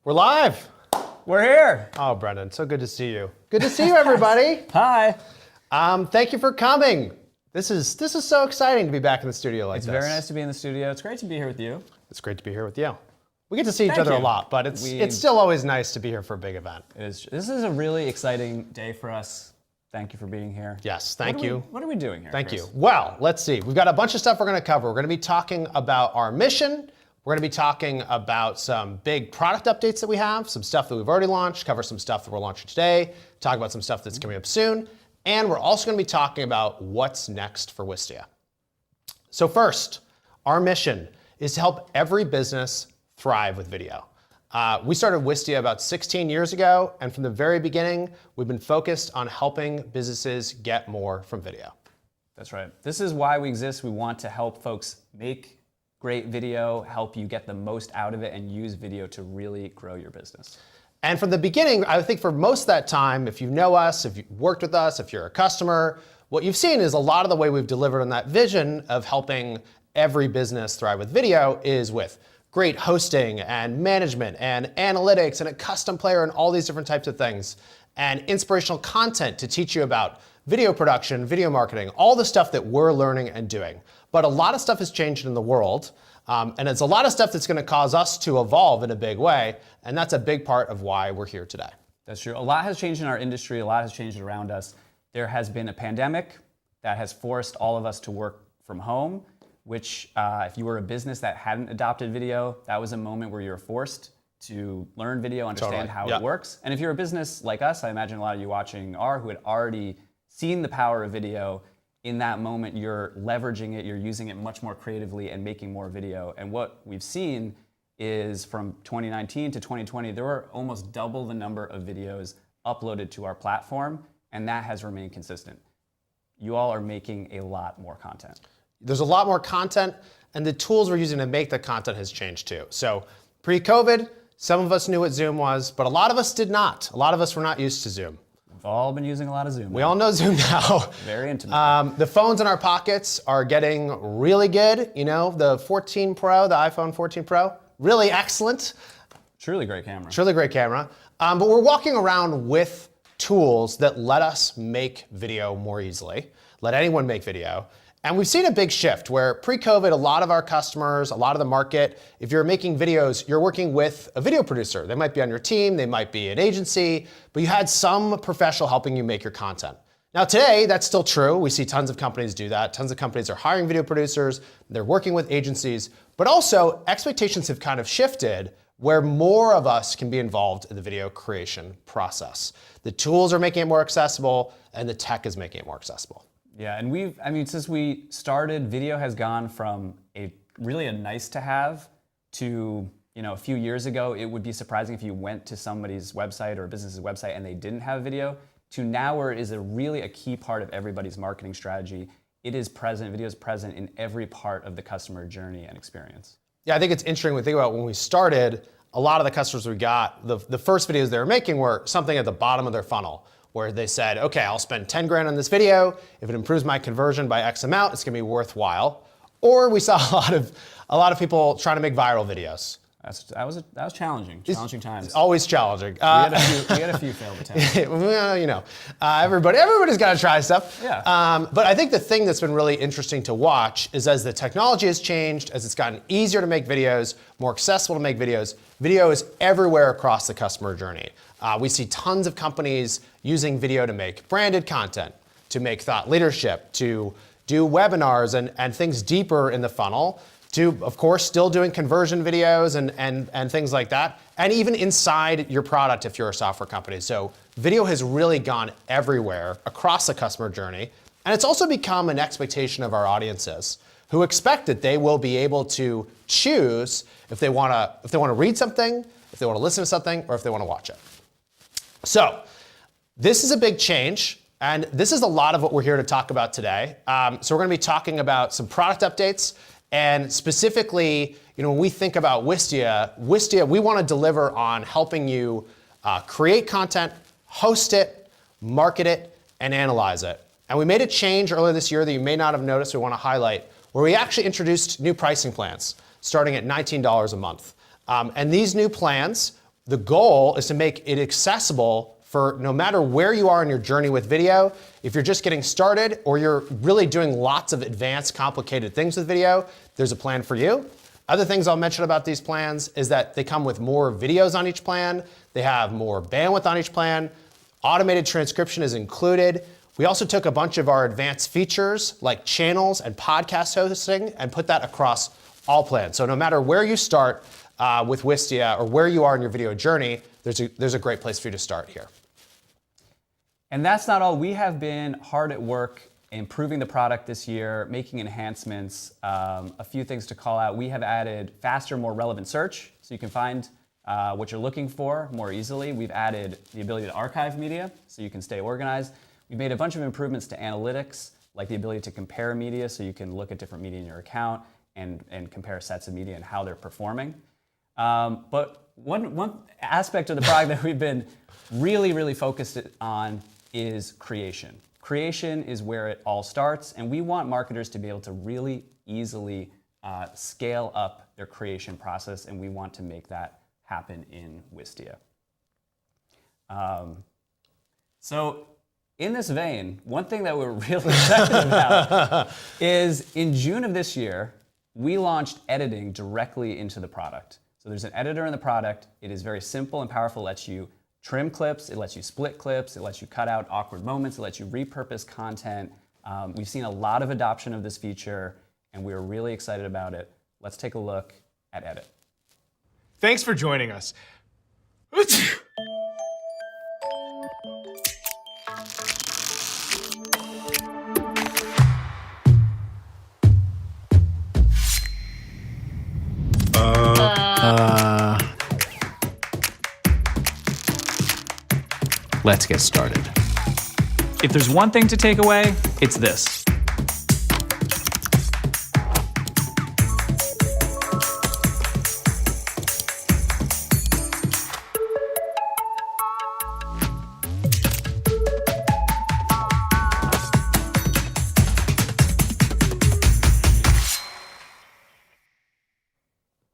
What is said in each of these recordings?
We're live. We're here. Oh, Brendan, so good to see you. Good to see you, everybody. Hi. Thank you for coming. This is so exciting to be back in the studio like It's this. very nice to be in the studio. It's great to be here with you. It's great to be here with you. We get to see each Thank other a you. lot, but it's still always nice to be here for a big event. This is a really exciting day for us. Thank you for being here. Yes, thank you. What are we doing here, Thank Chris? you. Well, let's see. We've got a bunch of stuff we're going to cover. We're going to be talking about our mission. We're going to be talking about some big product updates that we have, some stuff that we've already launched, cover some stuff that we're launching today, talk about some stuff that's coming up soon, and we're also going to be talking about what's next for Wistia. So first, our mission is to help every business thrive with video. We started Wistia about 16 years ago, and from the very beginning, we've been focused on helping businesses get more from video. That's right. This is why we exist. We want to help folks make great video, help you get the most out of it, and use video to really grow your business. And from the beginning, I think for most of that time, if you know us, if you've worked with us, if you're a customer, what you've seen is a lot of the way we've delivered on that vision of helping every business thrive with video is with great hosting and management and analytics and a custom player and all these different types of things and inspirational content to teach you about video production, video marketing, all the stuff that we're learning and doing. But a lot of stuff has changed in the world, and it's a lot of stuff that's going to cause us to evolve in a big way, and that's a big part of why we're here today. That's true. A lot has changed in our industry. A lot has changed around us. There has been a pandemic that has forced all of us to work from home, which if you were a business that hadn't adopted video, that was a moment where you were forced to learn video, understand how it works. And if you're a business like us, I imagine a lot of you watching are who had already seen the power of video. In that moment, you're leveraging it, you're using it much more creatively and making more video. And what we've seen is from 2019 to 2020, there were almost double the number of videos uploaded to our platform, and that has remained consistent. You all are making a lot more content. There's a lot more content, and the tools we're using to make the content has changed too. So pre-COVID, some of us knew what Zoom was, but a lot of us did not. A lot of us were not used to Zoom. We've all been using a lot of Zoom. We all know Zoom now. Very intimate. The phones in our pockets are getting really good. You know, the 14 Pro, the iPhone 14 Pro, really excellent. Truly great camera. Truly great camera. But we're walking around with tools that let us make video more easily, let anyone make video. And we've seen a big shift where pre-COVID, a lot of our customers, a lot of the market, if you're making videos, you're working with a video producer. They might be on your team, they might be an agency, but you had some professional helping you make your content. Now today, that's still true. We see tons of companies do that. Tons of companies are hiring video producers, they're working with agencies, but also expectations have kind of shifted where more of us can be involved in the video creation process. The tools are making it more accessible and the tech is making it more accessible. Yeah, and since we started, video has gone from really a nice to have to, a few years ago, it would be surprising if you went to somebody's website or a business's website and they didn't have video, to now where it is really a key part of everybody's marketing strategy. It is present, video is present in every part of the customer journey and experience. Yeah, I think it's interesting when we think about when we started, a lot of the customers we got, the first videos they were making were something at the bottom of their funnel, where they said, okay, I'll spend 10 grand on this video. If it improves my conversion by X amount, it's gonna be worthwhile. Or we saw a lot of people trying to make viral videos. That was challenging times. It's always challenging. We had a few failed attempts. Well, everybody's got to try stuff. Yeah. But I think the thing that's been really interesting to watch is as the technology has changed, as it's gotten easier to make videos, more accessible to make videos, video is everywhere across the customer journey. We see tons of companies using video to make branded content, to make thought leadership, to do webinars and things deeper in the funnel, to, of course, still doing conversion videos and things like that, and even inside your product if you're a software company. So video has really gone everywhere across the customer journey, and it's also become an expectation of our audiences who expect that they will be able to choose if they want to read something, if they want to listen to something, or if they want to watch it. So this is a big change, and this is a lot of what we're here to talk about today. So we're going to be talking about some product updates. And specifically, when we think about Wistia, we want to deliver on helping you create content, host it, market it, and analyze it. And we made a change earlier this year that you may not have noticed we want to highlight, where we actually introduced new pricing plans starting at $19 a month. And these new plans, the goal is to make it accessible for no matter where you are in your journey with video. If you're just getting started or you're really doing lots of advanced, complicated things with video, there's a plan for you. Other things I'll mention about these plans is that they come with more videos on each plan. They have more bandwidth on each plan. Automated transcription is included. We also took a bunch of our advanced features like channels and podcast hosting and put that across all plans. So no matter where you start with Wistia or where you are in your video journey, there's a great place for you to start here. And that's not all. We have been hard at work improving the product this year, making enhancements. A few things to call out. We have added faster, more relevant search, so you can find what you're looking for more easily. We've added the ability to archive media, so you can stay organized. We've made a bunch of improvements to analytics, like the ability to compare media, so you can look at different media in your account and compare sets of media and how they're performing. But one aspect of the product that we've been really focused on is creation. Creation is where it all starts, and we want marketers to be able to really easily scale up their creation process, and we want to make that happen in Wistia. So in this vein, one thing that we're really excited about is in June of this year, we launched editing directly into the product. So there's an editor in the product. It is very simple and powerful. It lets you trim clips, it lets you split clips, it lets you cut out awkward moments, it lets you repurpose content. We've seen a lot of adoption of this feature, and we're really excited about it. Let's take a look at Edit. Thanks for joining us. Let's get started. If there's one thing to take away, it's this.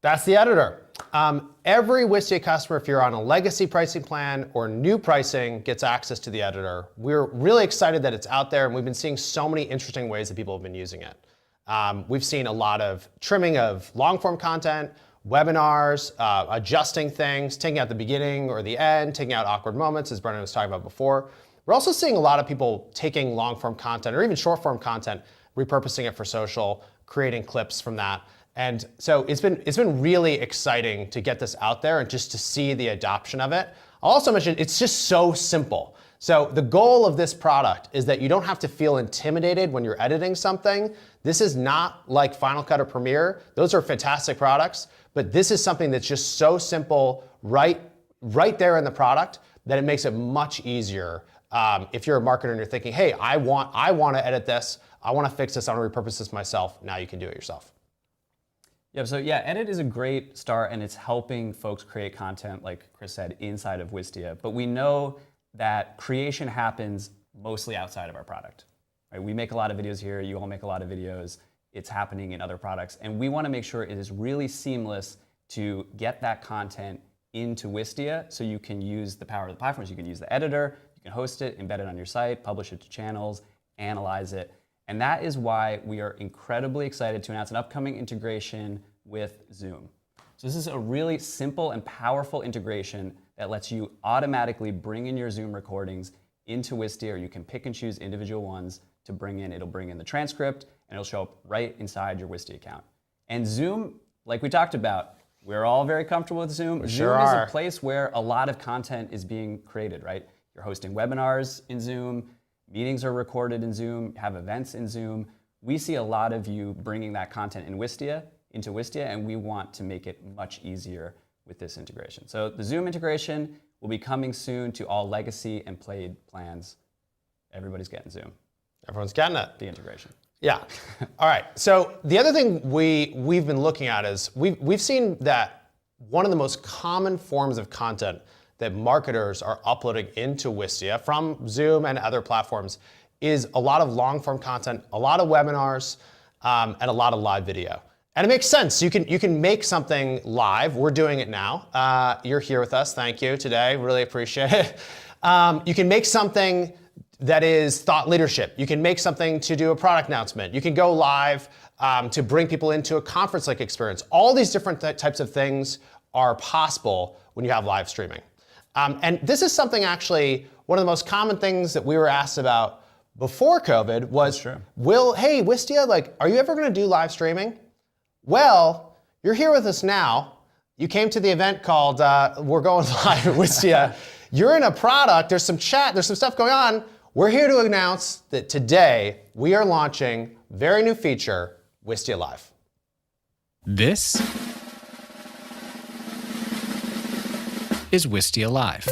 That's the editor. Every Wistia customer, if you're on a legacy pricing plan or new pricing, gets access to the editor. We're really excited that it's out there, and we've been seeing so many interesting ways that people have been using it. We've seen a lot of trimming of long-form content, webinars, adjusting things, taking out the beginning or the end, taking out awkward moments, as Brendan was talking about before. We're also seeing a lot of people taking long-form content or even short-form content, repurposing it for social, creating clips from that. And so it's been really exciting to get this out there and just to see the adoption of it. I'll also mention it's just so simple. So the goal of this product is that you don't have to feel intimidated when you're editing something. This is not like Final Cut or Premiere. Those are fantastic products, but this is something that's just so simple right there in the product that it makes it much easier. If you're a marketer and you're thinking, hey, I want to edit this, I want to fix this, I want to repurpose this myself, now you can do it yourself. Yeah, Edit is a great start, and it's helping folks create content, like Chris said, inside of Wistia. But we know that creation happens mostly outside of our product. Right? We make a lot of videos here, you all make a lot of videos, it's happening in other products, and we want to make sure it is really seamless to get that content into Wistia so you can use the power of the platforms. You can use the editor, you can host it, embed it on your site, publish it to channels, analyze it. And that is why we are incredibly excited to announce an upcoming integration with Zoom. So this is a really simple and powerful integration that lets you automatically bring in your Zoom recordings into Wistia, or you can pick and choose individual ones to bring in. It'll bring in the transcript, and it'll show up right inside your Wistia account. And Zoom, like we talked about, we're all very comfortable with Zoom. We Zoom sure is are. a place where a lot of content is being created, right? You're hosting webinars in Zoom, meetings are recorded in Zoom, have events in Zoom. We see a lot of you bringing that content into Wistia, and we want to make it much easier with this integration. So the Zoom integration will be coming soon to all legacy and paid plans. Everybody's getting Zoom. Everyone's getting it. The integration. Yeah. All right. So the other thing we've been looking at is we've seen that one of the most common forms of content that marketers are uploading into Wistia from Zoom and other platforms is a lot of long-form content, a lot of webinars, and a lot of live video. And it makes sense. You can make something live. We're doing it now. You're here with us. Thank you today. Really appreciate it. You can make something that is thought leadership. You can make something to do a product announcement. You can go live to bring people into a conference-like experience. All these different types of things are possible when you have live streaming. And this is something actually, one of the most common things that we were asked about before COVID was, hey, Wistia, like, are you ever gonna do live streaming? Well, you're here with us now. You came to the event called We're Going Live at Wistia. You're in a product, there's some chat, there's some stuff going on. We're here to announce that today we are launching a very new feature, Wistia Live. This is Wistia Live.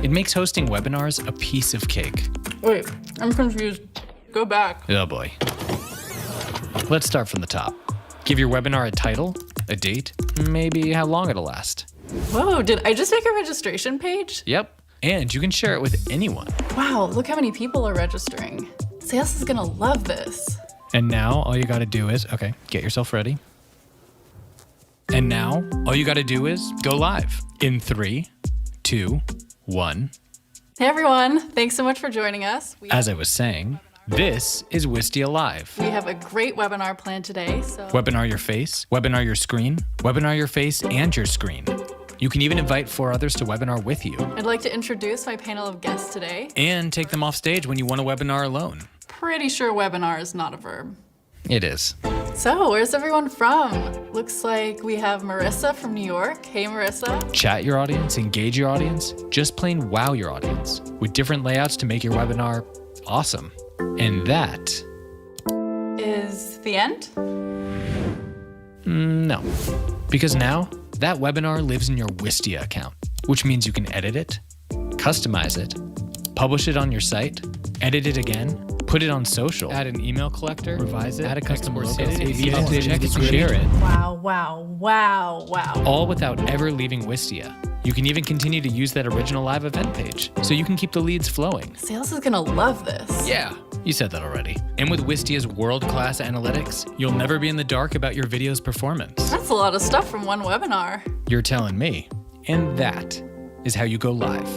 It makes hosting webinars a piece of cake. Wait, I'm confused. Go back. Oh boy. Let's start from the top. Give your webinar a title, a date, maybe how long it'll last. Whoa, did I just make a registration page? Yep, and you can share it with anyone. Wow, look how many people are registering. Sales is gonna love this. And now all you gotta do is, okay, get yourself ready. And now all you gotta do is go live in 3, 2, 1. Hey everyone, thanks so much for joining us. As I was saying, this is Wistia Live. We have a great webinar planned today, so... Webinar your face, webinar your screen, webinar your face and your screen. You can even invite 4 others to webinar with you. I'd like to introduce my panel of guests today. And take them off stage when you want a webinar alone. Pretty sure webinar is not a verb. It is. So, where's everyone from? Looks like we have Marissa from New York. Hey, Marissa. Chat your audience, engage your audience, just plain wow your audience with different layouts to make your webinar awesome. And that is the end? No, because now that webinar lives in your Wistia account, which means you can edit it, customize it, publish it on your site, edit it again, put it on social, add an email collector, revise it, add a custom logo, save it, check it, share it. Wow, wow, wow, wow. All without ever leaving Wistia. You can even continue to use that original live event page, so you can keep the leads flowing. Sales is gonna love this. Yeah, you said that already. And with Wistia's world-class analytics, you'll never be in the dark about your video's performance. That's a lot of stuff from one webinar. You're telling me. And that is how you go live.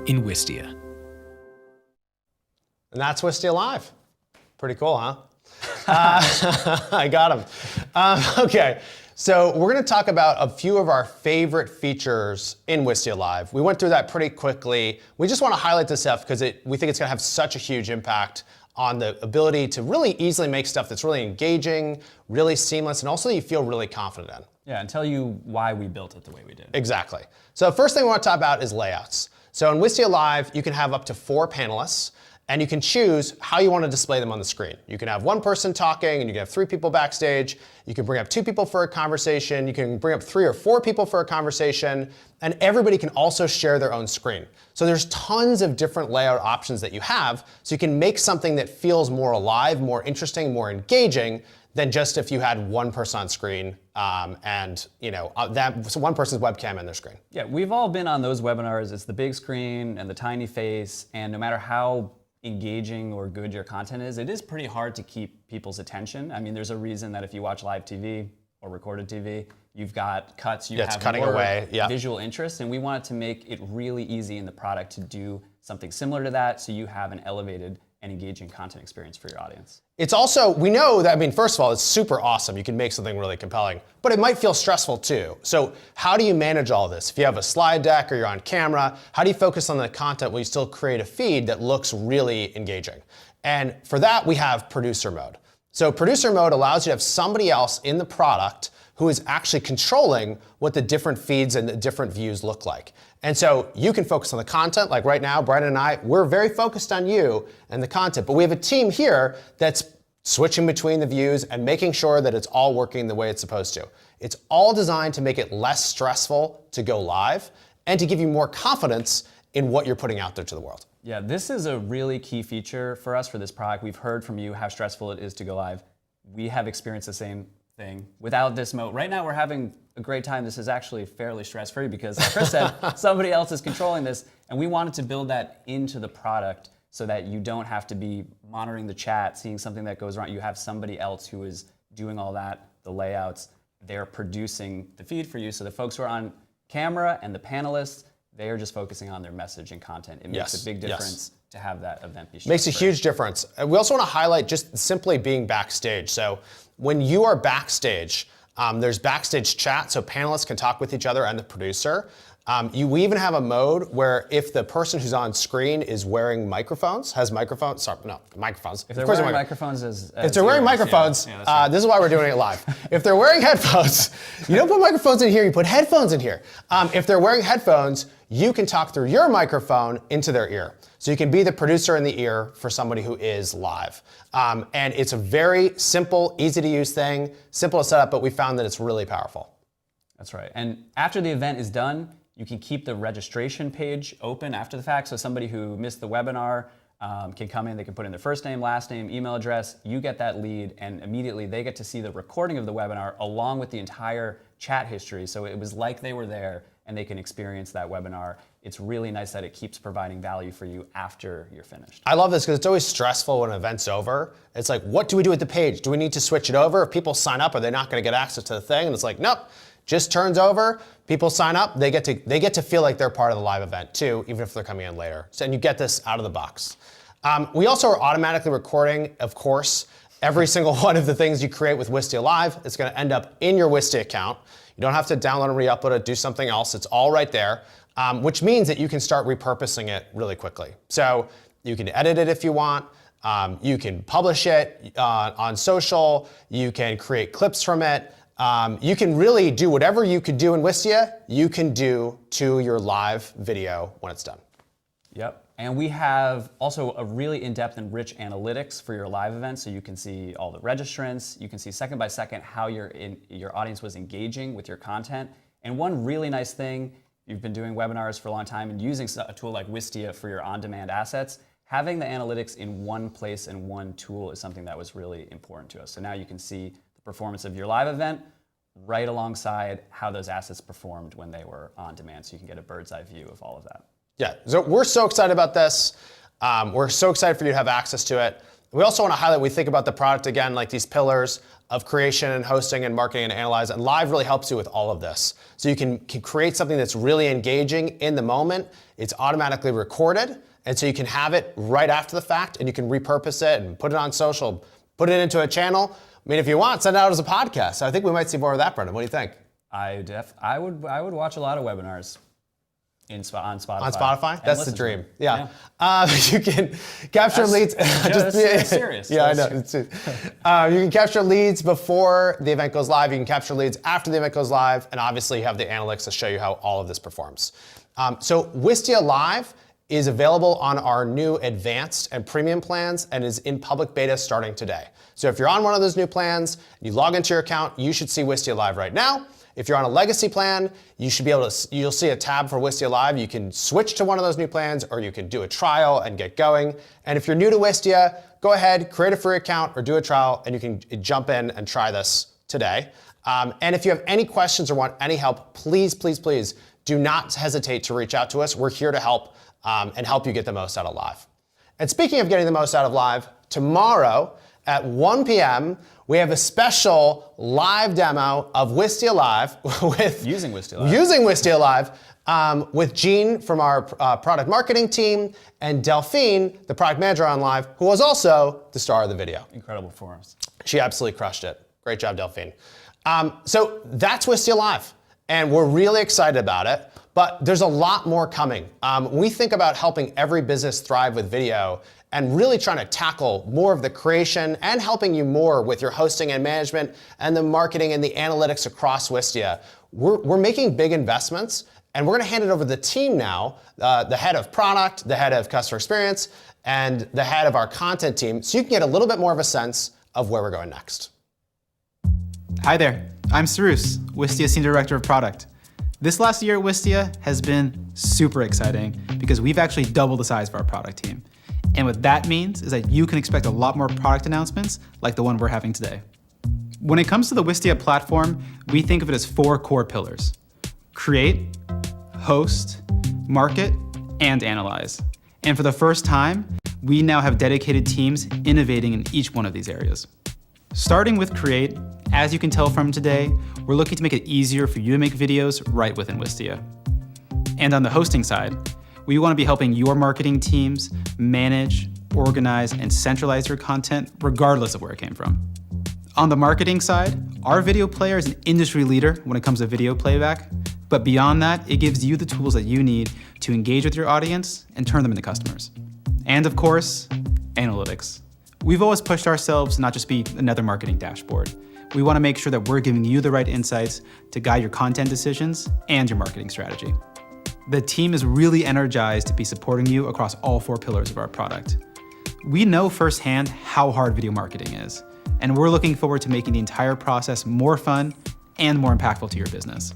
In Wistia. And that's Wistia Live. Pretty cool, huh? I got him. Okay, so we're gonna talk about a few of our favorite features in Wistia Live. We went through that pretty quickly. We just wanna highlight this stuff because we think it's gonna have such a huge impact on the ability to really easily make stuff that's really engaging, really seamless, and also you feel really confident in. Yeah, and tell you why we built it the way we did. Exactly. So the first thing we want to talk about is layouts. So in Wistia Live, you can have up to 4 panelists, and you can choose how you want to display them on the screen. You can have 1 person talking, and you can have 3 people backstage. You can bring up 2 people for a conversation. You can bring up 3 or 4 people for a conversation, and everybody can also share their own screen. So there's tons of different layout options that you have, so you can make something that feels more alive, more interesting, more engaging than just if you had 1 person on screen and so 1 person's webcam and their screen. Yeah, we've all been on those webinars. It's the big screen and the tiny face, and no matter how engaging or good your content is, it is pretty hard to keep people's attention. I mean, there's a reason that if you watch live TV or recorded TV, you've got cuts, you it's have cutting more away. Yeah. visual interest, and we wanted to make it really easy in the product to do something similar to that so you have an elevated and engaging content experience for your audience. It's also, we know that, I mean, first of all, it's super awesome. You can make something really compelling, but it might feel stressful too. So how do you manage all this? If you have a slide deck or you're on camera, how do you focus on the content while you still create a feed that looks really engaging? And for that, we have producer mode. So producer mode allows you to have somebody else in the product who is actually controlling what the different feeds and the different views look like. And so you can focus on the content, like right now, Brandon and I, we're very focused on you and the content, but we have a team here that's switching between the views and making sure that it's all working the way it's supposed to. It's all designed to make it less stressful to go live and to give you more confidence in what you're putting out there to the world. Yeah, this is a really key feature for us for this product. We've heard from you how stressful it is to go live. We have experienced the same thing without this mode. Right now we're having a great time. This is actually fairly stress-free because, like Chris said, somebody else is controlling this, and we wanted to build that into the product so that you don't have to be monitoring the chat, seeing something that goes wrong. You have somebody else who is doing all that, the layouts. They're producing the feed for you. So the folks who are on camera and the panelists, they are just focusing on their message and content. It makes a big difference to have that event be structured. Makes a huge difference. We also want to highlight just simply being backstage. So when you are backstage, there's backstage chat, so panelists can talk with each other and the producer. We even have a mode where if the person who's on screen is wearing microphones, microphones. If they're wearing microphones if they're wearing microphones, right. This is why we're doing it live. If they're wearing headphones, you don't put microphones in here, you put headphones in here. If they're wearing headphones, you can talk through your microphone into their ear. So you can be the producer in the ear for somebody who is live. And it's a very simple, easy to use thing, simple to set up, but we found that it's really powerful. That's right. And after the event is done, you can keep the registration page open after the fact. So somebody who missed the webinar can come in, they can put in their first name, last name, email address, you get that lead, and immediately they get to see the recording of the webinar along with the entire chat history. So it was like they were there and they can experience that webinar. It's really nice that it keeps providing value for you after you're finished. I love this because it's always stressful when an event's over. It's like, what do we do with the page? Do we need to switch it over? If people sign up, are they not going to get access to the thing? And it's like, nope, just turns over. People sign up. They get to feel like they're part of the live event too, even if they're coming in later. So, and you get this out of the box. We also are automatically recording, of course, every single one of the things you create with Wistia Live. It's going to end up in your Wistia account. You don't have to download and re-upload it, do something else. It's all right there, which means that you can start repurposing it really quickly. So you can edit it if you want. You can publish it on social. You can create clips from it. You can really do whatever you could do in Wistia, you can do to your live video when it's done. Yep. And we have also a really in-depth and rich analytics for your live event, so you can see all the registrants, you can see second by second how your audience was engaging with your content. And one really nice thing, you've been doing webinars for a long time and using a tool like Wistia for your on-demand assets, having the analytics in one place and one tool is something that was really important to us. So now you can see the performance of your live event right alongside how those assets performed when they were on demand, so you can get a bird's eye view of all of that. Yeah, so we're so excited about this. We're so excited for you to have access to it. We also want to highlight, we think about the product again, like these pillars of creation and hosting and marketing and analyze, and Live really helps you with all of this. So you can create something that's really engaging in the moment. It's automatically recorded, and so you can have it right after the fact, and you can repurpose it and put it on social, put it into a channel. I mean, if you want, send it out as a podcast. So I think we might see more of that, Brendan. What do you think? I would watch a lot of webinars. On Spotify. On Spotify? That's the dream. Yeah. You can capture leads. Just serious. Yeah, I know. You can capture leads before the event goes live. You can capture leads after the event goes live. And obviously you have the analytics to show you how all of this performs. So Wistia Live is available on our new advanced and premium plans and is in public beta starting today. So if you're on one of those new plans, you log into your account, you should see Wistia Live right now. If you're on a legacy plan, you should be able to, you'll see a tab for Wistia Live. You can switch to one of those new plans, or you can do a trial and get going. And if you're new to Wistia, go ahead, create a free account or do a trial, and you can jump in and try this today. And if you have any questions or want any help, please, please, please do not hesitate to reach out to us. We're here to help and help you get the most out of Live. And speaking of getting the most out of Live, tomorrow at 1 p.m., we have a special live demo of Wistia Live using Wistia Live with Jean from our product marketing team and Delphine, the product manager on Live, who was also the star of the video. Incredible performance. She absolutely crushed it. Great job, Delphine. So that's Wistia Live, and we're really excited about it. But there's a lot more coming. We think about helping every business thrive with video and really trying to tackle more of the creation and helping you more with your hosting and management and the marketing and the analytics across Wistia. We're making big investments, and we're gonna hand it over to the team now, the head of product, the head of customer experience, and the head of our content team, so you can get a little bit more of a sense of where we're going next. Hi there, I'm Cyrus, Wistia Senior Director of Product. This last year at Wistia has been super exciting because we've actually doubled the size of our product team. And what that means is that you can expect a lot more product announcements like the one we're having today. When it comes to the Wistia platform, we think of it as 4 core pillars: create, host, market, and analyze. And for the first time, we now have dedicated teams innovating in each one of these areas. Starting with Create, as you can tell from today, we're looking to make it easier for you to make videos right within Wistia. And on the hosting side, we want to be helping your marketing teams manage, organize, and centralize your content regardless of where it came from. On the marketing side, our video player is an industry leader when it comes to video playback, but beyond that, it gives you the tools that you need to engage with your audience and turn them into customers. And of course, analytics. We've always pushed ourselves to not just be another marketing dashboard. We want to make sure that we're giving you the right insights to guide your content decisions and your marketing strategy. The team is really energized to be supporting you across all 4 pillars of our product. We know firsthand how hard video marketing is, and we're looking forward to making the entire process more fun and more impactful to your business.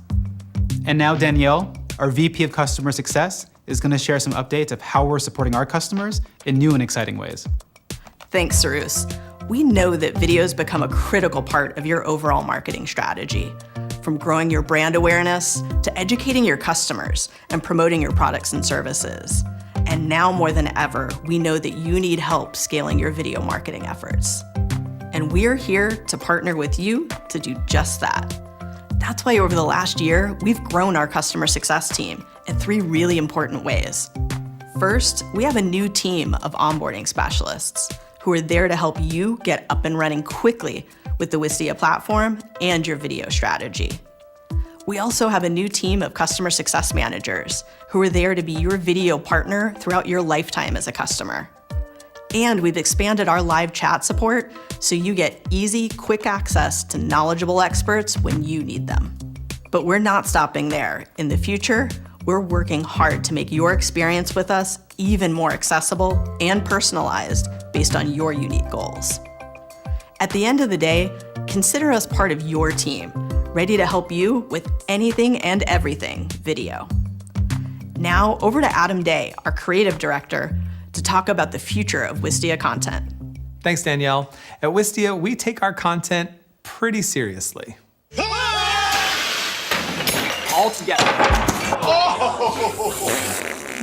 And now Danielle, our VP of Customer Success, is going to share some updates of how we're supporting our customers in new and exciting ways. Thanks, Cyrus. We know that videos become a critical part of your overall marketing strategy, from growing your brand awareness to educating your customers and promoting your products and services. And now more than ever, we know that you need help scaling your video marketing efforts. And we're here to partner with you to do just that. That's why over the last year, we've grown our customer success team in 3 really important ways. First, we have a new team of onboarding specialists who are there to help you get up and running quickly with the Wistia platform and your video strategy. We also have a new team of customer success managers who are there to be your video partner throughout your lifetime as a customer. And we've expanded our live chat support so you get easy, quick access to knowledgeable experts when you need them. But we're not stopping there. In the future, we're working hard to make your experience with us even more accessible and personalized based on your unique goals. At the end of the day, consider us part of your team, ready to help you with anything and everything video. Now, over to Adam Day, our creative director, to talk about the future of Wistia content. Thanks, Danielle. At Wistia, we take our content pretty seriously. All together.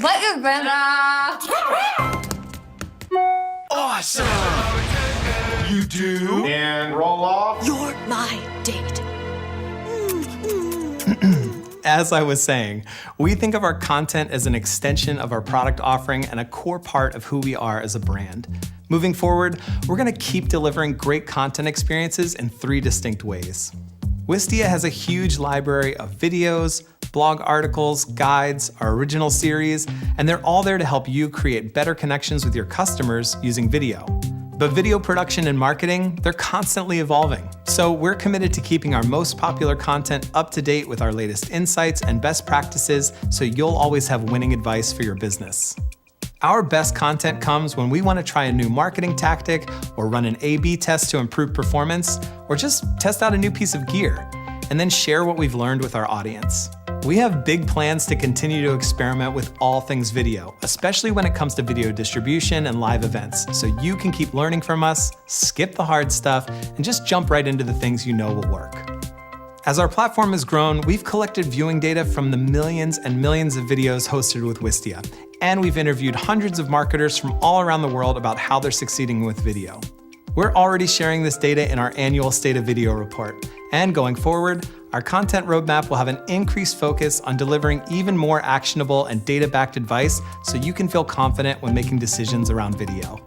What is better? Awesome! You do? And roll off. You're my date. As I was saying, we think of our content as an extension of our product offering and a core part of who we are as a brand. Moving forward, we're going to keep delivering great content experiences in 3 distinct ways. Wistia has a huge library of videos, blog articles, guides, our original series, and they're all there to help you create better connections with your customers using video. But video production and marketing, they're constantly evolving. So we're committed to keeping our most popular content up to date with our latest insights and best practices so you'll always have winning advice for your business. Our best content comes when we want to try a new marketing tactic or run an A/B test to improve performance or just test out a new piece of gear and then share what we've learned with our audience. We have big plans to continue to experiment with all things video, especially when it comes to video distribution and live events, so you can keep learning from us, skip the hard stuff, and just jump right into the things you know will work. As our platform has grown, we've collected viewing data from the millions and millions of videos hosted with Wistia, and we've interviewed hundreds of marketers from all around the world about how they're succeeding with video. We're already sharing this data in our annual State of Video report, and going forward, our content roadmap will have an increased focus on delivering even more actionable and data-backed advice so you can feel confident when making decisions around video.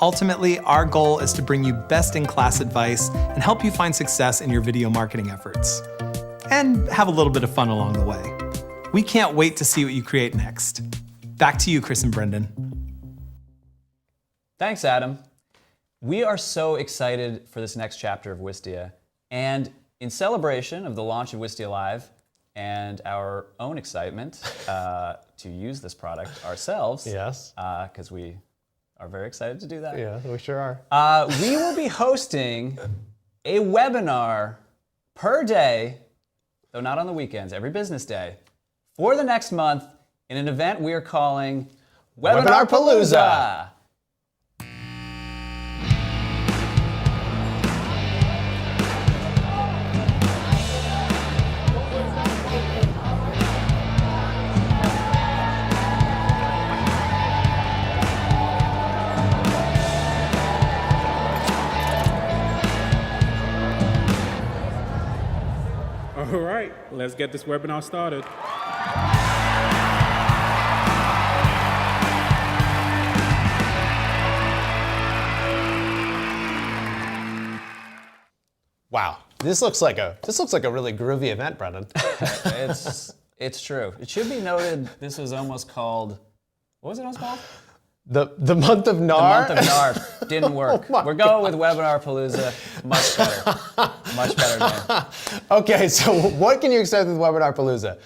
Ultimately, our goal is to bring you best-in-class advice and help you find success in your video marketing efforts. And have a little bit of fun along the way. We can't wait to see what you create next. Back to you, Chris and Brendan. Thanks, Adam. We are so excited for this next chapter of Wistia, and in celebration of the launch of Wistia Live and our own excitement to use this product ourselves, Yes. because we are very excited to do that. Yeah, we sure are. We will be hosting a webinar per day, though not on the weekends, every business day, for the next month in an event we are calling Webinar Palooza. right, let's get this webinar started. Wow, this looks like a really groovy event, Brendan. It's true. It should be noted this was almost called, what was it almost called? The month of NAR? The month of NAR didn't work. We're going with Webinar Palooza. Much better. Much better name. Okay, so what can you expect with Webinar Palooza?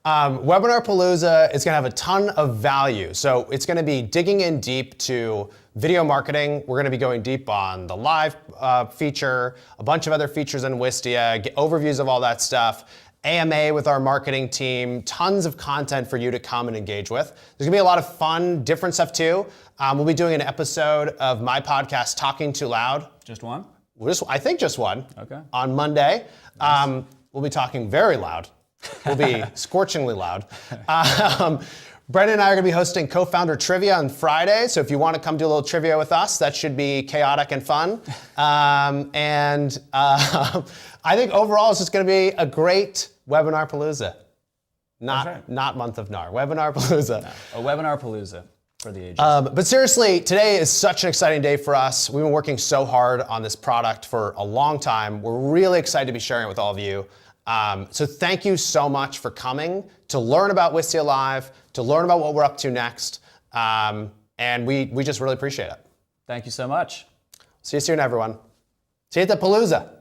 Webinar Palooza is going to have a ton of value. So it's going to be digging in deep to video marketing. We're going to be going deep on the live feature, a bunch of other features in Wistia, get overviews of all that stuff, AMA with our marketing team, tons of content for you to come and engage with. There's going to be a lot of fun, different stuff too. We'll be doing an episode of my podcast, Talking Too Loud. Just one? I think just one. Okay. On Monday. Nice. We'll be talking very loud. We'll be scorchingly loud. Brendan and I are going to be hosting co-founder trivia on Friday. So if you want to come do a little trivia with us, that should be chaotic and fun. I think overall it's just going to be a great Webinar Palooza. Not month of NAR. Webinar Palooza. No, a Webinar Palooza for the ages. But seriously, today is such an exciting day for us. We've been working so hard on this product for a long time. We're really excited to be sharing it with all of you. So thank you so much for coming to learn about Wistia Live, to learn about what we're up to next. And we just really appreciate it. Thank you so much. See you soon, everyone. See you at the Palooza.